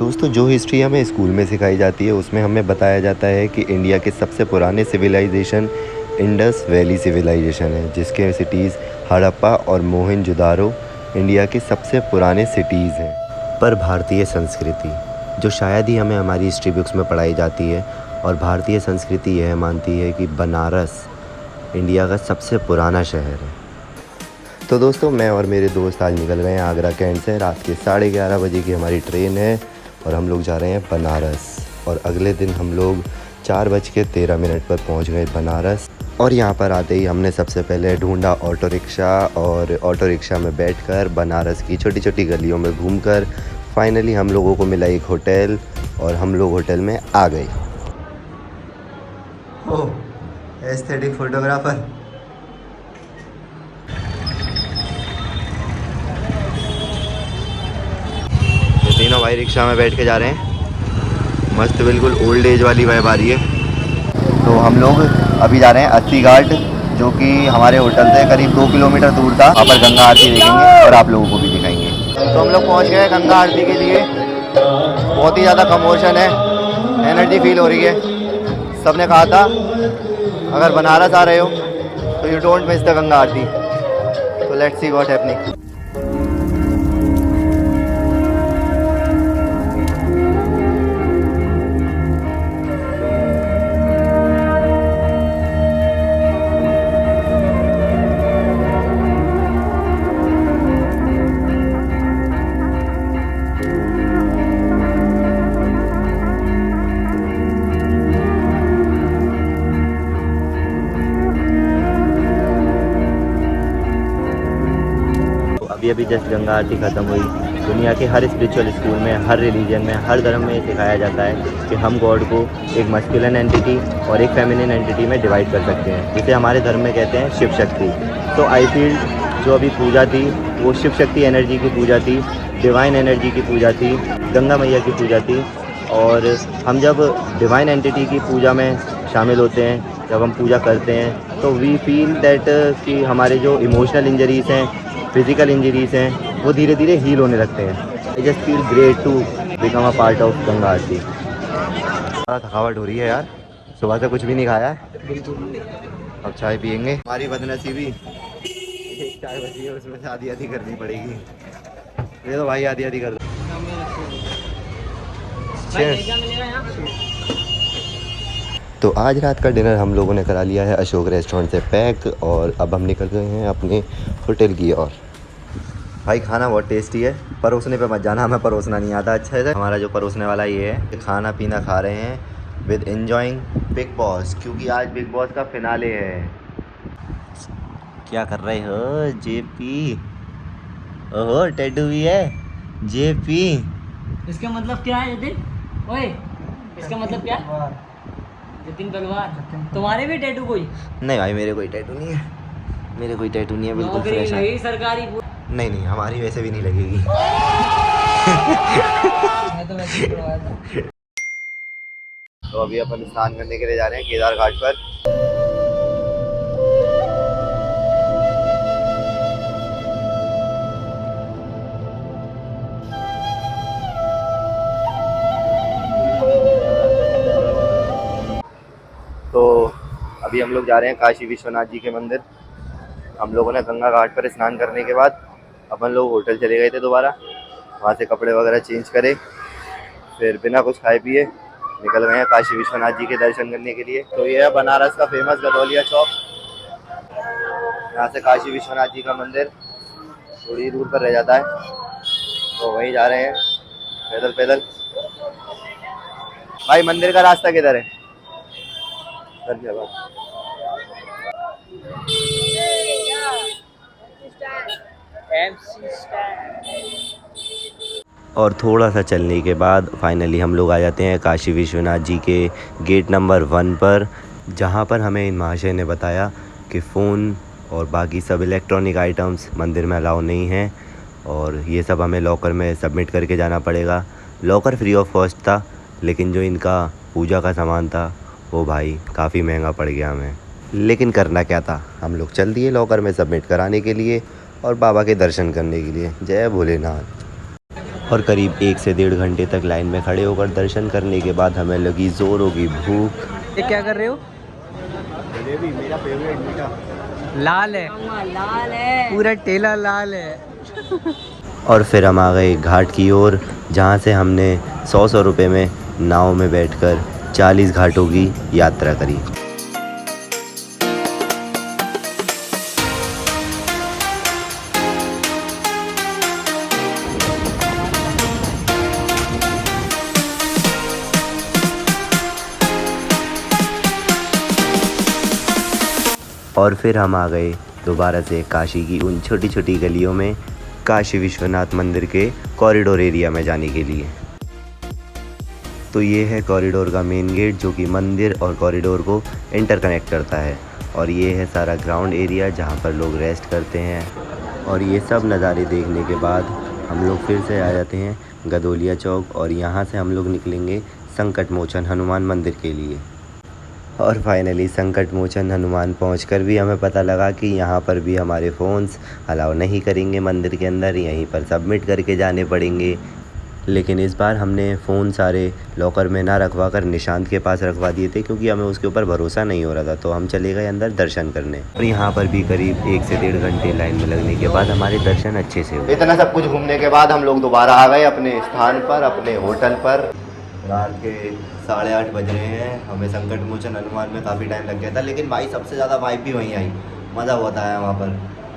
दोस्तों, जो हिस्ट्री हमें स्कूल में सिखाई जाती है उसमें हमें बताया जाता है कि इंडिया के सबसे पुराने सिविलाइजेशन इंडस वैली सिविलाइजेशन है, जिसके सिटीज़ हड़प्पा और मोहनजोदारो इंडिया के सबसे पुराने सिटीज़ हैं। पर भारतीय संस्कृति, जो शायद ही हमें हमारी हिस्ट्री बुक्स में पढ़ाई जाती है, और भारतीय संस्कृति यह मानती है कि बनारस इंडिया का सबसे पुराना शहर है। तो दोस्तों, मैं और मेरे दोस्त आज निकल गए हैं आगरा कैंट से। रात के 11:30 बजे की हमारी ट्रेन है और हम लोग जा रहे हैं बनारस। और अगले दिन हम लोग 4:13 पर पहुंच गए बनारस। और यहाँ पर आते ही हमने सबसे पहले ढूंढा ऑटो रिक्शा, और ऑटो रिक्शा में बैठकर बनारस की छोटी छोटी गलियों में घूमकर फाइनली हम लोगों को मिला एक होटल, और हम लोग होटल में आ गए। ओह, एस्थेटिक फोटोग्राफर। तीनों भाई रिक्शा में बैठ के जा रहे हैं। मस्त, बिल्कुल ओल्ड एज वाली वाइब आ रही है। तो हम लोग अभी जा रहे हैं अस्सी घाट, जो कि हमारे होटल से करीब 2 किलोमीटर दूर था। वहाँ पर गंगा आरती देखेंगे और आप लोगों को भी दिखाएंगे। तो हम लोग पहुँच गए गंगा आरती के लिए। बहुत ही ज़्यादा कमोशन है, एनर्जी फील हो रही है। सब ने कहा था अगर बनारस आ रहे हो तो you don't miss the Ganga aarti. तो लेट्स सी व्हाट हैपनिंग। अभी जस्ट गंगा आरती ख़त्म हुई। दुनिया के हर स्पिरिचुअल स्कूल में, हर रिलीजन में, हर धर्म में सिखाया जाता है कि हम गॉड को एक मस्कुलिन एंटिटी और एक फेमिनिन एंटिटी में डिवाइड कर सकते हैं, जिसे हमारे धर्म में कहते हैं शिव शक्ति। तो आई फील जो अभी पूजा थी वो शिव शक्ति एनर्जी की पूजा थी, डिवाइन एनर्जी की पूजा थी, गंगा मैया की पूजा थी। और हम जब डिवाइन एंटिटी की पूजा में शामिल होते हैं, जब हम पूजा करते हैं, तो वी फील दैट कि हमारे जो इमोशनल इंजरीज़ हैं, फिज़िकल इंजरीज़ हैं, वो धीरे धीरे हील होने लगते हैं। I just feel great to become a part of Ganga aarti. थकावट हो रही है यार, सुबह से कुछ भी नहीं खाया है। अब चाय पियेंगे। हमारी बदनसीबी, एक चाय बची है, उसमें से आधी आधी करनी पड़ेगी। ये तो भाई आधी आधी कर दो। तो आज रात का डिनर हम लोगों ने करा लिया है अशोक रेस्टोरेंट से पैक, और अब हम निकल गए हैं अपने होटल की ओर। भाई खाना बहुत टेस्टी है, परोसने पे मत जाना, हमें परोसना नहीं आता अच्छे से। हमारा जो परोसने वाला ये है कि खाना पीना खा रहे हैं विद एंजॉइंग बिग बॉस, क्योंकि आज बिग बॉस का फिनाले है। क्या कर रहे हो जेपी? ओहो, टैटू भी है जेपी। इसका मतलब क्या है जतिन? ओए, इसका मतलब क्या है? जतिन पलवार। तुम्हारे भी टैटू कोई? नहीं भाई, मेरे कोई टैटू नहीं है, मेरे कोई टैटू नहीं है, बिल्कुल फ्रेश है। नौकरी सरकारी? नहीं नहीं, हमारी वैसे भी नहीं लगेगी। मैं तो वैसे ही करवाया था। तो अभी अपन स्नान करने के लिए जा रहे हैं केदार घाट पर। तो अभी हम लोग जा रहे हैं काशी विश्वनाथ जी के मंदिर। हम लोगों ने गंगा घाट पर स्नान करने के बाद अपन लोग होटल चले गए थे दोबारा, वहाँ से कपड़े वगैरह चेंज करे, फिर बिना कुछ खाए पिए निकल गए हैं काशी विश्वनाथ जी के दर्शन करने के लिए। तो ये है बनारस का फेमस गदौलिया चौक। यहाँ से काशी विश्वनाथ जी का मंदिर थोड़ी दूर पर रह जाता है, तो वहीं जा रहे हैं पैदल पैदल। भाई मंदिर का रास्ता किधर है? धन्यवाद। और थोड़ा सा चलने के बाद फाइनली हम लोग आ जाते हैं काशी विश्वनाथ जी के गेट नंबर 1 पर, जहाँ पर हमें इन महाशय ने बताया कि फ़ोन और बाकी सब इलेक्ट्रॉनिक आइटम्स मंदिर में अलाउ नहीं हैं, और ये सब हमें लॉकर में सबमिट करके जाना पड़ेगा। लॉकर फ्री ऑफ कॉस्ट था, लेकिन जो इनका पूजा का सामान था वो भाई काफ़ी महंगा पड़ गया हमें। लेकिन करना क्या था, हम लोग चल दिए लॉकर में सबमिट कराने के लिए और बाबा के दर्शन करने के लिए। जय भोलेनाथ। और करीब 1 से 1.5 घंटे तक लाइन में खड़े होकर दर्शन करने के बाद हमें लगी ज़ोरों की भूख। ये क्या कर रहे हो? जलेबी मेरा फेवरेट मीठा। लाल है, लाल है, पूरा ठेला लाल है। और फिर हम आ गए घाट की ओर, जहाँ से हमने 100 रुपये में नाव में बैठकर 40 घाटों की यात्रा करी। और फिर हम आ गए दोबारा से काशी की उन छोटी छोटी गलियों में, काशी विश्वनाथ मंदिर के कॉरिडोर एरिया में जाने के लिए। तो ये है कॉरिडोर का मेन गेट, जो कि मंदिर और कॉरिडोर को इंटरकनेक्ट करता है। और ये है सारा ग्राउंड एरिया जहाँ पर लोग रेस्ट करते हैं। और ये सब नज़ारे देखने के बाद हम लोग फिर से आ जाते हैं गदोलिया चौक, और यहाँ से हम लोग निकलेंगे संकट मोचन हनुमान मंदिर के लिए। और फाइनली संकट मोचन हनुमान पहुंचकर भी हमें पता लगा कि यहाँ पर भी हमारे फ़ोन्स अलाउ नहीं करेंगे मंदिर के अंदर, यहीं पर सबमिट करके जाने पड़ेंगे। लेकिन इस बार हमने फ़ोन सारे लॉकर में ना रखवा कर निशांत के पास रखवा दिए थे, क्योंकि हमें उसके ऊपर भरोसा नहीं हो रहा था। तो हम चले गए अंदर दर्शन करने, और यहाँ पर भी करीब 1 से 1.5 घंटे लाइन में लगने के बाद हमारे दर्शन अच्छे से हुए। इतना सब कुछ घूमने के बाद हम लोग दोबारा आ गए अपने स्थान पर, अपने होटल पर। रात के 8:30 बज रहे हैं। हमें संकट मोचन हनुमान में काफ़ी टाइम लग गया था, लेकिन भाई सबसे ज़्यादा वाइब भी वहीं आई, मज़ा बहुत आया वहाँ पर,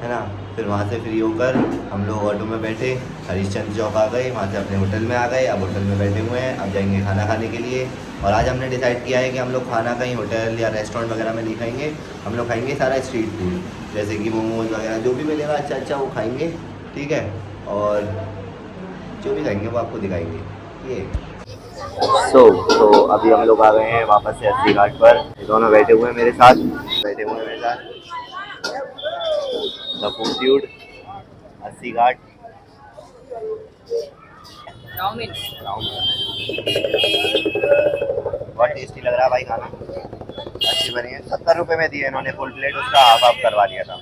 है ना। फिर वहाँ से फ्री होकर हम लोग ऑटो में बैठे, हरिश्चंद्र चौक आ गए, वहाँ से अपने होटल में आ गए। अब होटल में बैठे हुए हैं, अब जाएंगे खाना खाने के लिए। और आज हमने डिसाइड किया है कि हम लोग खाना कहीं होटल या रेस्टोरेंट वगैरह में नहीं खाएंगे, हम लोग खाएंगे सारा स्ट्रीट फूड, जैसे कि मोमोज वगैरह जो भी मिलेगा अच्छा अच्छा वो खाएंगे, ठीक है। और जो भी खाएंगे वो आपको दिखाएंगे। ये तो अभी हम लोग आ गए हैं वापस से 80 घाट पर। दोनों बैठे हुए हैं मेरे साथ, द फूड ड्यूड 80 घाट। बहुत टेस्टी लग रहा है भाई खाना, अच्छी बनी है। 70 रुपये में दिए इन्होंने फुल प्लेट, उसका हाफ करवा दिया था।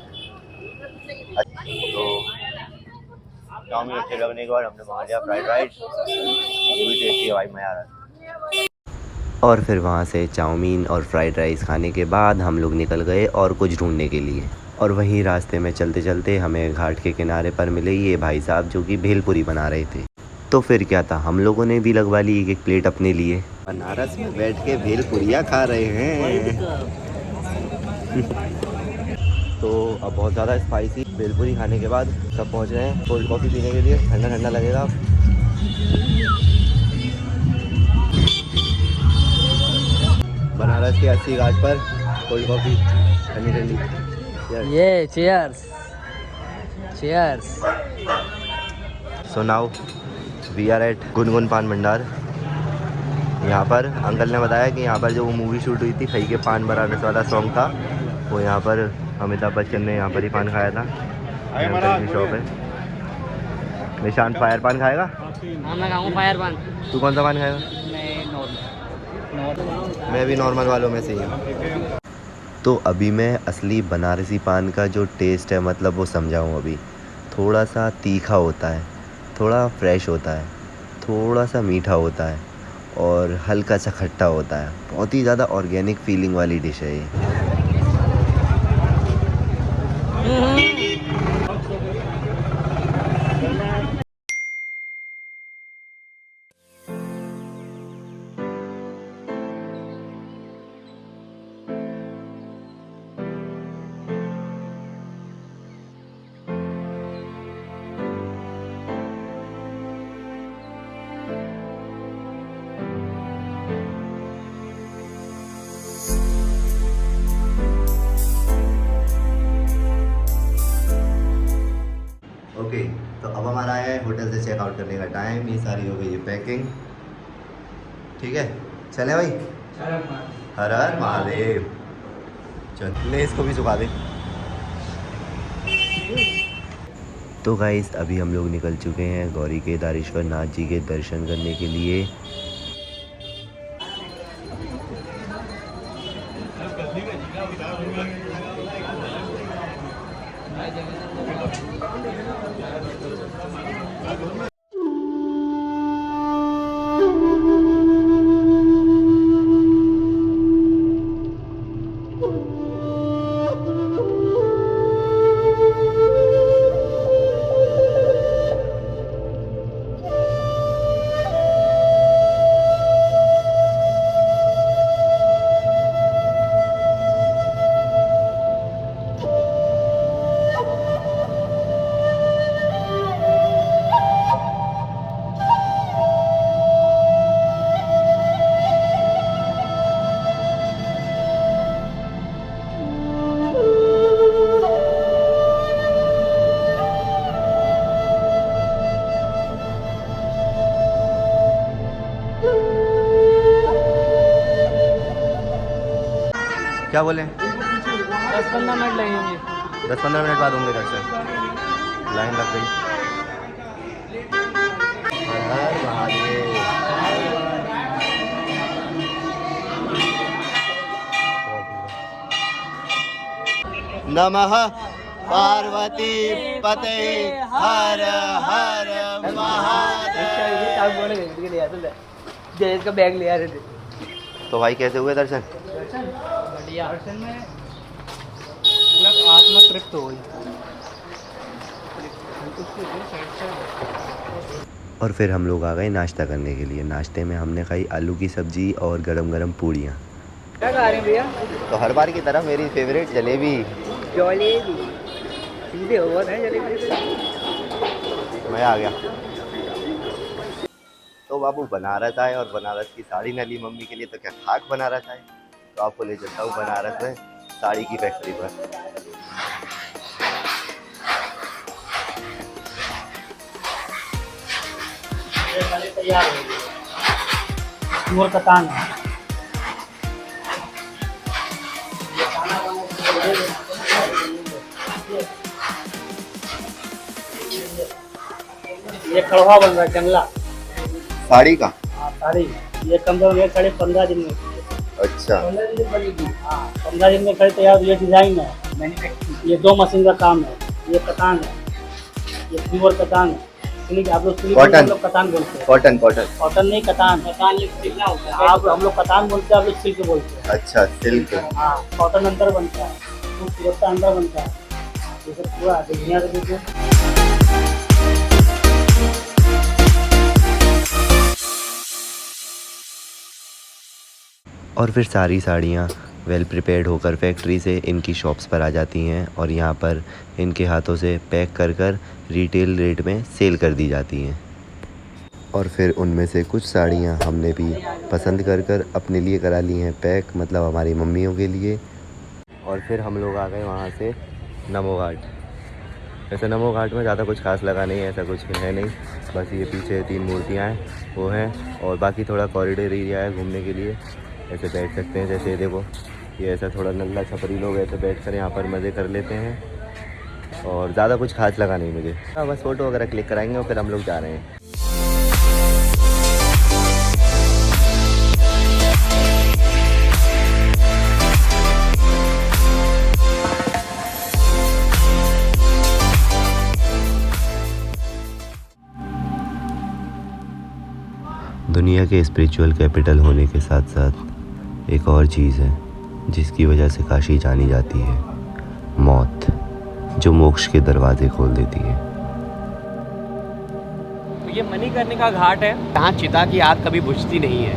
तो चाउमीन अच्छे लगने के बाद हमने मंगा लिया फ्राइड राइस, ये भी टेस्टी है भाई, मज़ा आ रहा है। और फिर वहाँ से चाउमीन और फ्राइड राइस खाने के बाद हम लोग निकल गए और कुछ ढूंढने के लिए। और वहीं रास्ते में चलते चलते हमें घाट के किनारे पर मिले ये भाई साहब, जो कि भेलपुरी बना रहे थे। तो फिर क्या था, हम लोगों ने भी लगवा ली एक प्लेट अपने लिए। बनारस में बैठ के भेलपुरियाँ खा रहे हैं। तो अब बहुत ज़्यादा स्पाइसी भेलपुरी खाने के बाद सब पहुँच रहे हैं कोल्ड कॉफ़ी पीने के लिए, ठंडा ठंडा लगेगा। बनारस के 80 घाट पर कोल्ड कॉफ़ी ठंडी ठंडी। ये cheers cheers. So now we are at Gungun Paan Bhandar. यहाँ पर अंकल ने बताया कि यहाँ पर जो वो मूवी शूट हुई थी, खई के पान बनारस वाला सॉन्ग था, वो यहाँ पर अमिताभ बच्चन ने यहाँ पर ही पान खाया था। अंकल की शॉप है। निशांत फायर पान खाएगा? हाँ मैं खाऊंगा फायर पान। तू कौन सा पान खाएगा? मैं नॉर्मल। मैं भी नॉर्मल वालों में से ही हूँ। तो अभी मैं असली बनारसी पान का जो टेस्ट है, मतलब वो समझाऊँ अभी। थोड़ा सा तीखा होता है, थोड़ा फ्रेश होता है, थोड़ा सा मीठा होता है और हल्का सा खट्टा होता है। बहुत ही ज़्यादा ऑर्गेनिक फीलिंग वाली डिश है ये। ओके, तो अब हमारा है होटल से चेकआउट करने का टाइम। ये सारी हो गई है पैकिंग, ठीक है। चले भाई, हर हर महादेव। चल ले इसको भी सुखा दे। तो गाइस अभी हम लोग निकल चुके हैं गौरी केदारेश्वर नाथ जी के दर्शन करने के लिए। क्या बोले? 10-15 मिनट लगेंगे। 10-15 मिनट बाद होंगे दर्शन। लाइन लग गई। हर हर महादेव। नमः पार्वती पते हर हर महादेव। जयेश का बैग ले आ रहे थे। तो भाई कैसे हुए दर्शन? बढ़िया। दर्शन में मतलब आत्मा तृप्त हो गई। और फिर हम लोग आ गए नाश्ता करने के लिए। नाश्ते में हमने खाई आलू की सब्जी और गरम गरम पूड़ियाँ। क्या खा रहे हैं भैया? तो हर बार की तरह मेरी फेवरेट जलेबी। जलेबी सीधे हो है जलेबी। मैं आ गया। तो बाबू बनारस आए और बनारस की साड़ी न ली मम्मी के लिए, तो क्या खाक बनारस आए। तो आपको ले चलता हूँ बनारस में साड़ी की फैक्ट्री पर। तैयार हो गई। मोर कतान है। ये कड़वा बन रहा है जंगला साड़ी का। हाँ साड़ी। ये कम से कम ये खड़े 15 दिन में। अच्छा 15 दिन में बनेगी। हाँ 15 दिन में खड़े तैयार। ये डिजाइन है, मैन्युफैक्चरिंग। ये 2 मशीन का काम है। ये कतान है, ये प्योर कतान है। सिल्क आप लोग सिल्क हम लोग कतान बोलते हैं। कॉटन कॉटन कॉटन नहीं कतान। कतान ये सिल्क होता है। आप हम लोग कतान बोलते हैं, आप लोग सिल्क बोलते हैं। अच्छा सिल्क। हाँ कॉटन अंदर बनता है, सूरत का अंदर बनता है। ये सब पूरा दुनिया का देखो। और फिर सारी साड़ियाँ वेल प्रिपेयर्ड होकर फैक्ट्री से इनकी शॉप्स पर आ जाती हैं और यहाँ पर इनके हाथों से पैक कर कर रिटेल रेट में सेल कर दी जाती हैं। और फिर उनमें से कुछ साड़ियाँ हमने भी पसंद कर कर अपने लिए करा ली हैं पैक, मतलब हमारी मम्मियों के लिए। और फिर हम लोग आ गए वहाँ से नमो घाट। ऐसे नमो घाट में ज़्यादा कुछ खास लगा नहीं है, ऐसा कुछ है नहीं। बस ये पीछे 3 मूर्तियाँ हैं वो हैं, और बाकी थोड़ा कॉरिडोर एरिया है घूमने के लिए। ऐसे बैठ सकते हैं, जैसे देखो ये ऐसा थोड़ा नल्ला छपरी लोग ऐसे बैठ कर यहाँ पर मज़े कर लेते हैं। और ज़्यादा कुछ खास लगा नहीं मुझे। हाँ बस फ़ोटो वगैरह क्लिक कराएंगे और फिर हम लोग जा रहे हैं। दुनिया के स्पिरिचुअल कैपिटल होने के साथ साथ एक और चीज़ है जिसकी वजह से काशी जानी जाती है, मौत, जो मोक्ष के दरवाजे खोल देती है। तो ये मणिकर्णिका घाट है। यहाँ चिता की आग कभी बुझती नहीं है।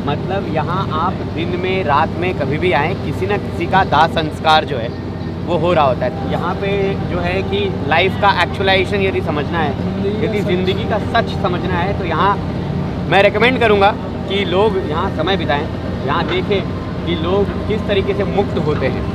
मतलब यहाँ आप दिन में रात में कभी भी आएँ, किसी न किसी का दाह संस्कार जो है वो हो रहा होता है। यहाँ पे जो है कि लाइफ का एक्चुअलाइजेशन यदि समझना है, यदि ज़िंदगी का सच समझना है, तो यहाँ मैं रेकमेंड करूँगा कि लोग यहाँ समय बिताएं, यहाँ देखें कि लोग किस तरीके से मुक्त होते हैं।